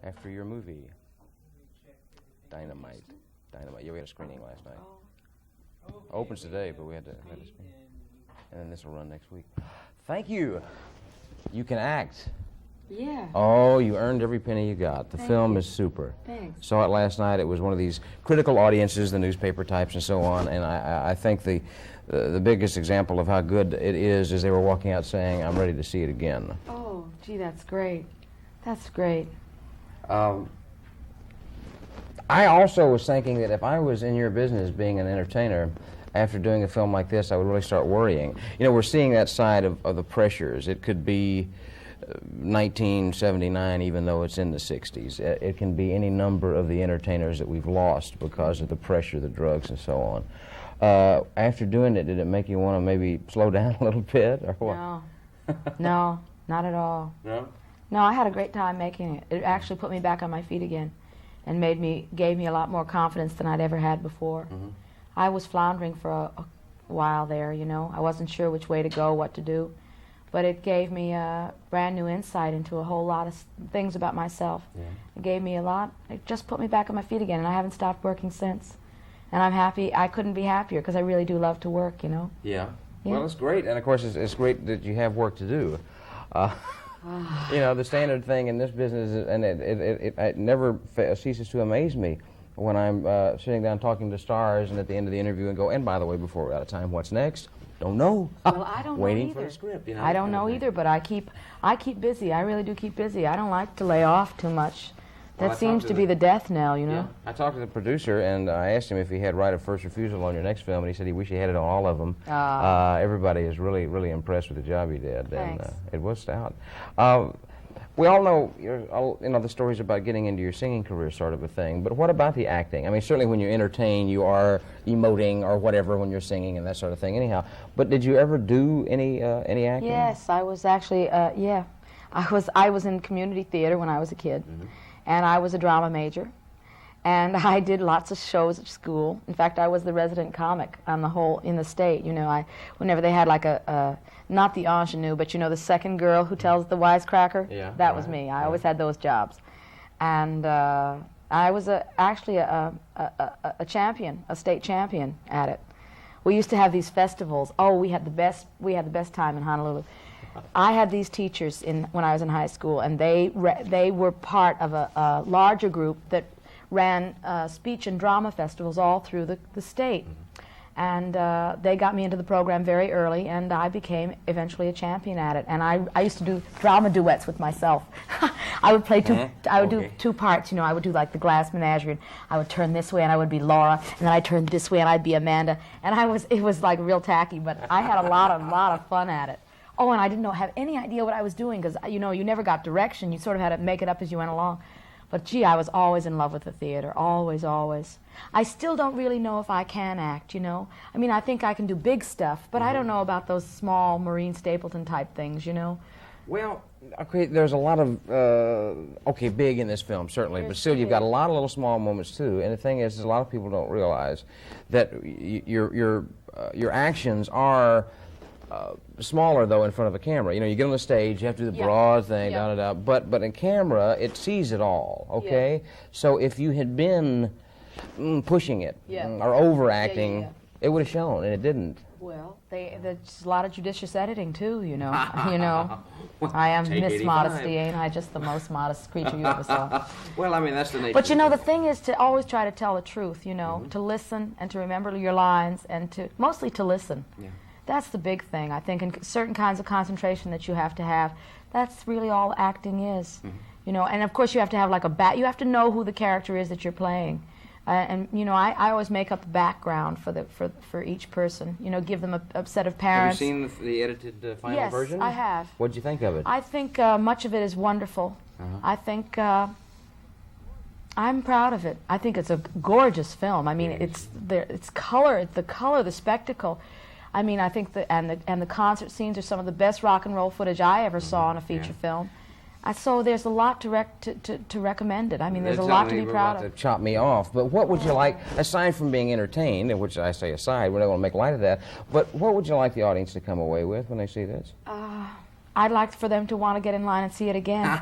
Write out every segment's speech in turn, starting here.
after your movie, Dynamite. Dynamite. Yeah, we had a screening last night. Opens today, but we had to screen. And then this will run next week. Thank you. You can act. Yeah. Oh, you earned every penny you got. The film is super. Thanks. Saw it last night. It was one of these critical audiences, the newspaper types and so on, and I think the biggest example of how good it is they were walking out saying, "I'm ready to see it again." Oh, gee, that's great. That's great. I also was thinking that if I was in your business being an entertainer, after doing a film like this, I would really start worrying. You know, we're seeing that side of the pressures. It could be 1979, even though it's in the 60s. It can be any number of the entertainers that we've lost because of the pressure, the drugs, and so on. After doing it, did it make you want to maybe slow down a little bit, or what? No. No, not at all. No? No, I had a great time making it. It actually put me back on my feet again and gave me a lot more confidence than I'd ever had before. Mm-hmm. I was floundering for a while there, you know. I wasn't sure which way to go, what to do. But it gave me a brand new insight into a whole lot of things about myself. Yeah. It gave me a lot. It just put me back on my feet again, and I haven't stopped working since. And I'm happy. I couldn't be happier because I really do love to work, you know. Yeah. Yeah. Well, it's great, and of course, it's great that you have work to do. You know, the standard thing in this business, and it never ceases to amaze me when I'm sitting down talking to stars, and at the end of the interview, and go, and by the way, before we're out of time, what's next? Don't know. Well, I don't Waiting know for either. the script, you know. I don't know either, but I keep busy. I really do keep busy. I don't like to lay off too much. Well, That seems to be the death knell, you know. Yeah. I talked to the producer, and I asked him if he had right of first refusal on your next film, and he said he wished he had it on all of them. Everybody is really, really impressed with the job he did. Thanks. And it was stout. We all know, you know, the stories about getting into your singing career, sort of a thing. But what about the acting? I mean, certainly when you entertain, you are emoting or whatever when you're singing and that sort of thing. Anyhow, but did you ever do any acting? Yes, I was actually. Yeah, I was in community theater when I was a kid, and I was a drama major, and I did lots of shows at school. In fact, I was the resident comic on in the state. You know, whenever they had like not the ingenue, but you know, the second girl who tells the wisecracker. Yeah, that was me. I always had those jobs, and I was actually a champion, a state champion at it. We used to have these festivals. Oh, we had the best time in Honolulu. I had these teachers when I was in high school, and they were part of a larger group that ran speech and drama festivals all through the state. And they got me into the program very early, and I became eventually a champion at it. And I used to do drama duets with myself. I would play do two parts. You know, I would do like the Glass Menagerie, and I would turn this way, and I would be Laura, and then I'd turn this way, and I'd be Amanda. And it was like real tacky, but I had a lot of fun at it. Oh, and I didn't have any idea what I was doing because, you know, you never got direction. You sort of had to make it up as you went along. But, gee, I was always in love with the theater, always, always. I still don't really know if I can act, you know. I mean, I think I can do big stuff, but I don't know about those small Maureen Stapleton type things, you know. Well, okay, there's a lot of, big in this film, certainly, but still you've got a lot of little small moments, too. And the thing is a lot of people don't realize that your actions are smaller, though, in front of a camera. You know, you get on the stage, you have to do the broad thing, but in camera, it sees it all, okay? Yeah. So if you had been pushing it or overacting, it would have shown, and it didn't. Well, there's a lot of judicious editing, too, you know. You know, I am Miss Modesty, ain't I? Just the most modest creature you ever saw. Well, I mean, that's the nature. But, you know, the thing is to always try to tell the truth, you know, to listen and to remember your lines and mostly to listen. Yeah. That's the big thing, I think, in certain kinds of concentration that you have to have. That's really all acting is, you know. And of course, you have to have like you have to know who the character is that you're playing, and you know, I always make up a background for each person. You know, give them a set of parents. Have you seen the edited final version? Yes, I have. What did you think of it? I think much of it is wonderful. I think I'm proud of it. I think it's a gorgeous film. I mean, it's color, the spectacle. I mean, I think the concert scenes are some of the best rock and roll footage I ever saw in a feature film. So there's a lot to recommend it. I mean, there's a lot to be proud of. To chop me off, but what would you like, aside from being entertained, and which I say aside, we're not going to make light of that, but what would you like the audience to come away with when they see this? I'd like for them to want to get in line and see it again.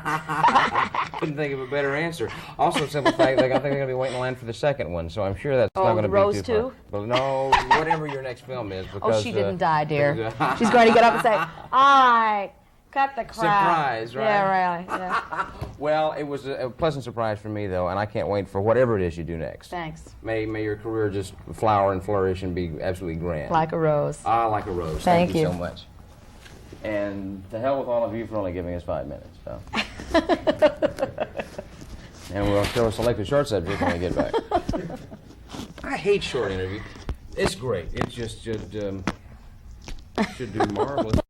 couldn't think of a better answer. Also, simple fact, I think they're going to be waiting in line for the second one, so I'm sure that's not going to be Rose too too? far. Well, no, whatever your next film is. Because, Oh, she didn't die, dear. She's going to get up and say, all right, cut the crap. Surprise, right? Yeah, really. Yeah. Well, it was a pleasant surprise for me, though, and I can't wait for whatever it is you do next. Thanks. May your career just flower and flourish and be absolutely grand. Like a rose. Ah, like a rose. Thank you so much. And to hell with all of you for only giving us 5 minutes. So. And we'll show a selected short subject when we get back. I hate short interviews. It's great. It just should do marvelous.